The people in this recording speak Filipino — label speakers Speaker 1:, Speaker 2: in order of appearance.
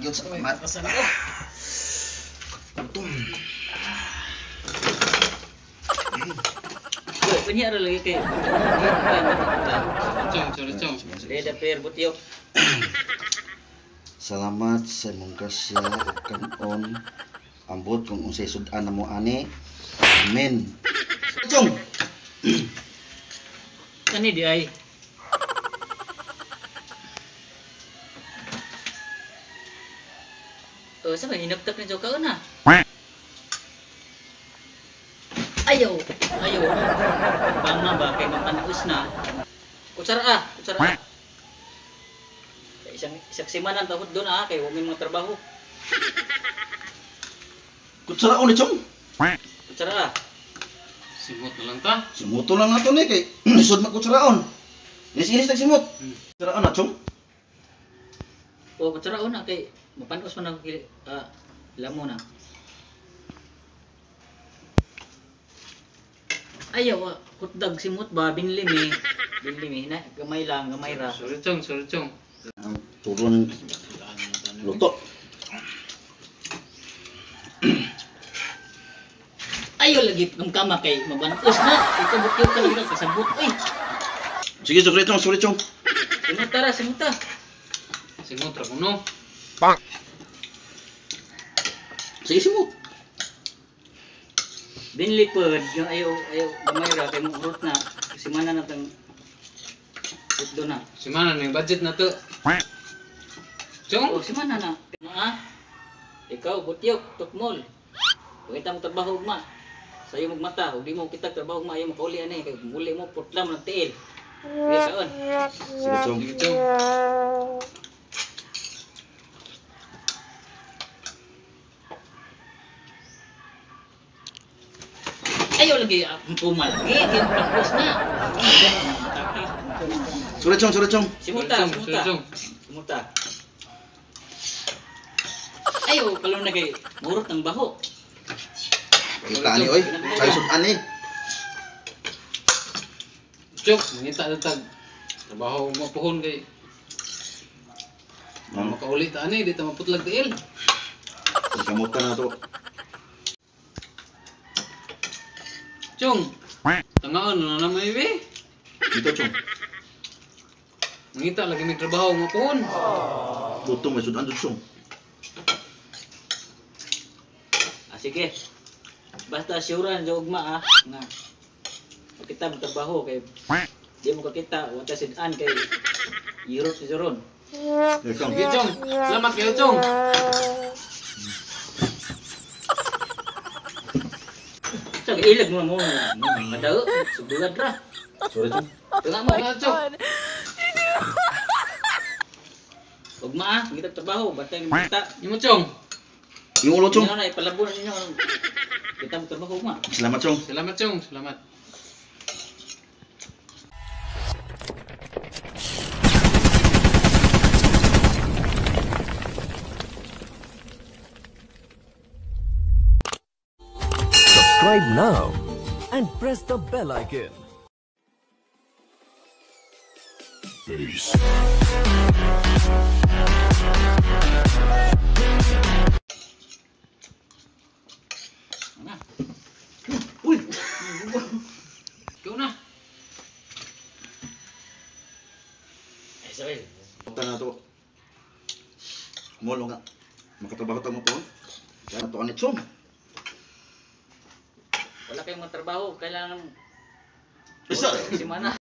Speaker 1: Yun sa mat. Gutom.
Speaker 2: Penyara lagi kay.
Speaker 3: Cong.
Speaker 2: Deda per butyo.
Speaker 1: Salamat sa imong grasya ug kanon. Ambot kung unsay sud-an namo ani. Amen. Chong.
Speaker 2: Kani di ay. Sa hinagtak ni Joka na. Ayaw. Bang na ba kay mapanos na. Kutsara. Isang simanan tahod doon kay huwag mga trabaho.
Speaker 1: Kutsara ni Chong.
Speaker 2: Kutsara.
Speaker 3: Simot na lang ta.
Speaker 1: Simuto lang nato ni kay sud magkutsaraon. Inis tag simot. Kutsaraon na Chong.
Speaker 2: O kutsara na kay mapanos man ako lamo na. Ayaw, kutdag simot ba binlim na gamay ra.
Speaker 3: Sorry Chong.
Speaker 1: Ang turon luto.
Speaker 2: Ayaw lagi kamkama kay mabantos na. Ikabot-yot ka lang kasabot. Uy,
Speaker 1: Sige, sorry Chong.
Speaker 2: simuta.
Speaker 3: Simot ra kuno.
Speaker 1: Sige, simot.
Speaker 2: Binlipod yung ayaw gamay ra kay murot na. Kasi mana na tang do na.
Speaker 3: Si mana ning budget na to. Chong.
Speaker 2: O si mana na. Ikaw butyok tukmol. Kita mo trabaho ugma. Sayo magmata, ug di mo kita trabaho ugma, ayaw makauli ani kay muli mo putlam ng tiil. Kaya kaon.
Speaker 1: Sige, Chong.
Speaker 3: Sige Chong.
Speaker 2: Ayaw lagi pumal lagi, kaya tapos na.
Speaker 1: Sorry Chong.
Speaker 2: Simuta. Ayaw, kalong na kay murot ng baho.
Speaker 1: Kita ani oy. Sayo sud-an ni.
Speaker 3: Chong, mangita datag. Trabaho mo pohon kay. Makaulit ani di ta maputlag tiil.
Speaker 1: Kamutan na to.
Speaker 3: Chong. Tangaon na naman ibe.
Speaker 1: Dito Chong.
Speaker 3: Mangita lagi may trabaho mo pohon.
Speaker 1: Gutom may sud-an Chong.
Speaker 2: Sige. Basta syuran sa ugma nga kita magtrabaho kay di mo kakita wata sidan kay yurot si Zoron.
Speaker 1: Sige Chong.
Speaker 3: Sige Chong. Salamat kayo Chong.
Speaker 2: Sa ilag mo madao sugad ra.
Speaker 1: Sorry Chong.
Speaker 2: Tengah mo
Speaker 3: Salamat Chong.
Speaker 2: ugma kita trabaho basta kita
Speaker 3: Imo Chong.
Speaker 1: Yung ulo Chong.
Speaker 2: ninyo na ipalabo na ninyo kita magtrabaho ugma.
Speaker 1: Salamat Chong.
Speaker 3: Salamat Chong. Salamat.
Speaker 4: Subscribe now and press the bell icon. Peace.
Speaker 2: Ana.
Speaker 1: Uy.
Speaker 3: Ikaw na.
Speaker 2: Sorry.
Speaker 1: Punta na to. Molo nga. Makatrabaho ta mo po. Kaya to ani Chong.
Speaker 2: Wala kayong magtrabaho, kailangan
Speaker 1: Isa.
Speaker 2: si mana.